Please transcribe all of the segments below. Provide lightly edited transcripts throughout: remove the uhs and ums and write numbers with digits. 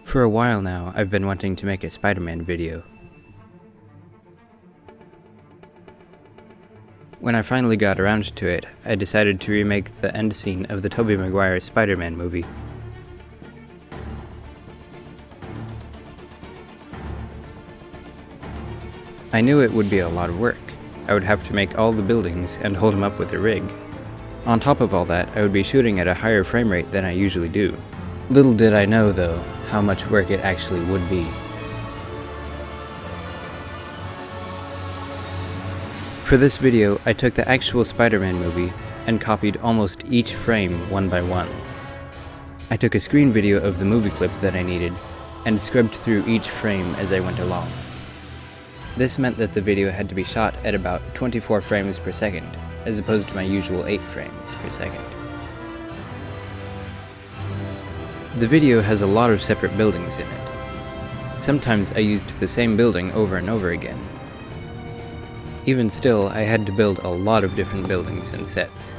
For a while now, I've been wanting to make a Spider-Man video. When I finally got around to it, I decided to remake the end scene of the Tobey Maguire Spider-Man movie. I knew it would be a lot of work. I would have to make all the buildings and hold them up with a rig. On top of all that, I would be shooting at a higher frame rate than I usually do. Little did I know, though, how much work it actually would be. For this video, I took the actual Spider-Man movie and copied almost each frame one by one. I took a screen video of the movie clip that I needed and scrubbed through each frame as I went along. This meant that the video had to be shot at about 24 frames per second, as opposed to my usual 8 frames per second. The video has a lot of separate buildings in it. Sometimes I used the same building over and over again. Even still, I had to build a lot of different buildings and sets.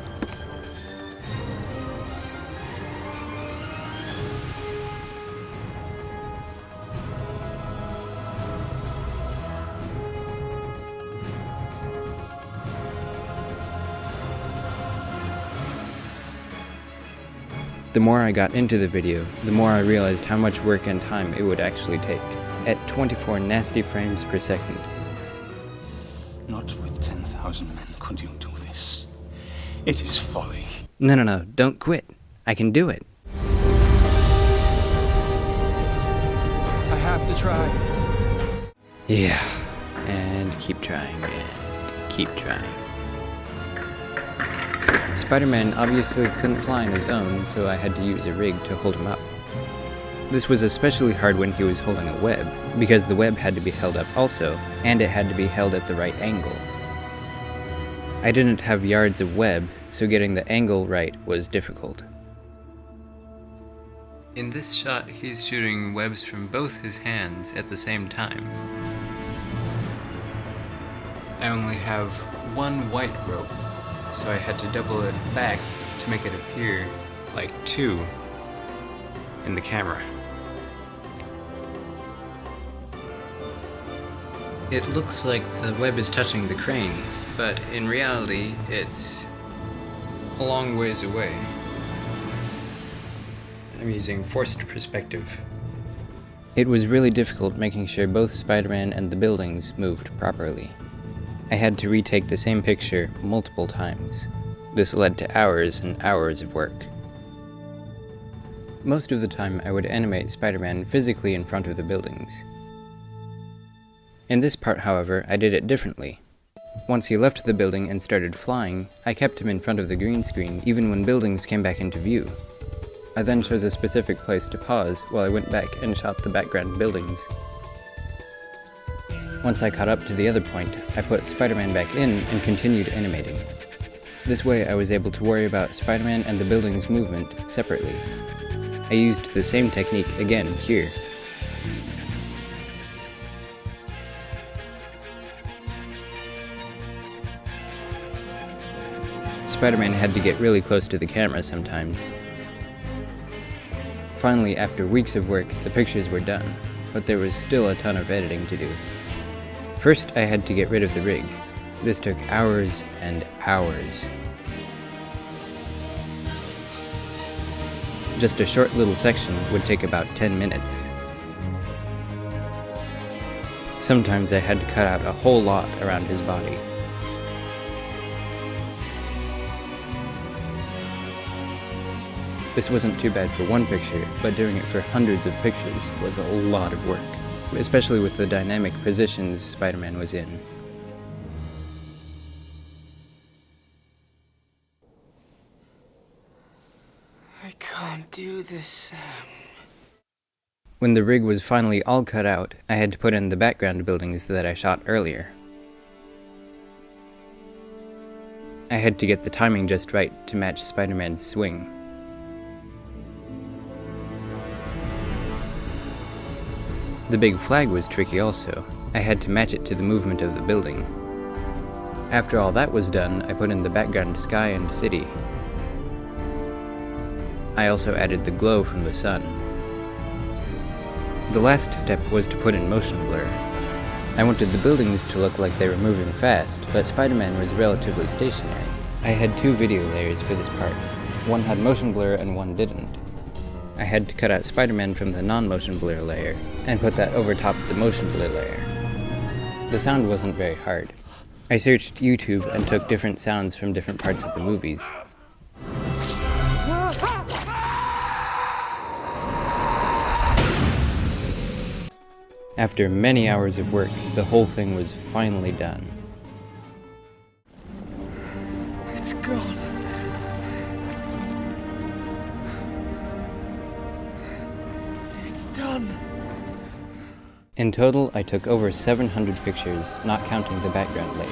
The more I got into the video, the more I realized how much work and time it would actually take, at 24 nasty frames per second. Not with 10,000 men could you do this. It is folly. No, don't quit. I can do it. I have to try. Yeah, and keep trying, and keep trying. Spider-Man obviously couldn't fly on his own, so I had to use a rig to hold him up. This was especially hard when he was holding a web, because the web had to be held up also, and it had to be held at the right angle. I didn't have yards of web, so getting the angle right was difficult. In this shot, he's shooting webs from both his hands at the same time. I only have one white rope, so I had to double it back to make it appear like 2 in the camera. It looks like the web is touching the crane, but in reality, it's a long ways away. I'm using forced perspective. It was really difficult making sure both Spider-Man and the buildings moved properly. I had to retake the same picture multiple times. This led to hours and hours of work. Most of the time, I would animate Spider-Man physically in front of the buildings. In this part, however, I did it differently. Once he left the building and started flying, I kept him in front of the green screen even when buildings came back into view. I then chose a specific place to pause while I went back and shot the background buildings. Once I caught up to the other point, I put Spider-Man back in and continued animating. This way I was able to worry about Spider-Man and the building's movement separately. I used the same technique again here. Spider-Man had to get really close to the camera sometimes. Finally, after weeks of work, the pictures were done, but there was still a ton of editing to do. First, I had to get rid of the rig. This took hours and hours. Just a short little section would take about 10 minutes. Sometimes I had to cut out a whole lot around his body. This wasn't too bad for one picture, but doing it for hundreds of pictures was a lot of work, especially with the dynamic positions Spider-Man was in. I can't do this, Sam. When the rig was finally all cut out, I had to put in the background buildings that I shot earlier. I had to get the timing just right to match Spider-Man's swing. The big flag was tricky also. I had to match it to the movement of the building. After all that was done, I put in the background sky and city. I also added the glow from the sun. The last step was to put in motion blur. I wanted the buildings to look like they were moving fast, but Spider-Man was relatively stationary. I had 2 video layers for this part. One had motion blur and one didn't. I had to cut out Spider-Man from the non-motion blur layer and put that over top of the motion blur layer. The sound wasn't very hard. I searched YouTube and took different sounds from different parts of the movies. After many hours of work, the whole thing was finally done. It's gone. It's done. In total, I took over 700 pictures, not counting the background layers.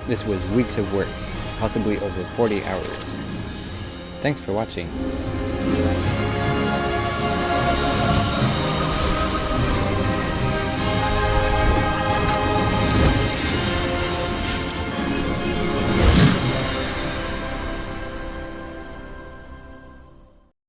This was weeks of work, possibly over 40 hours. Thanks for watching.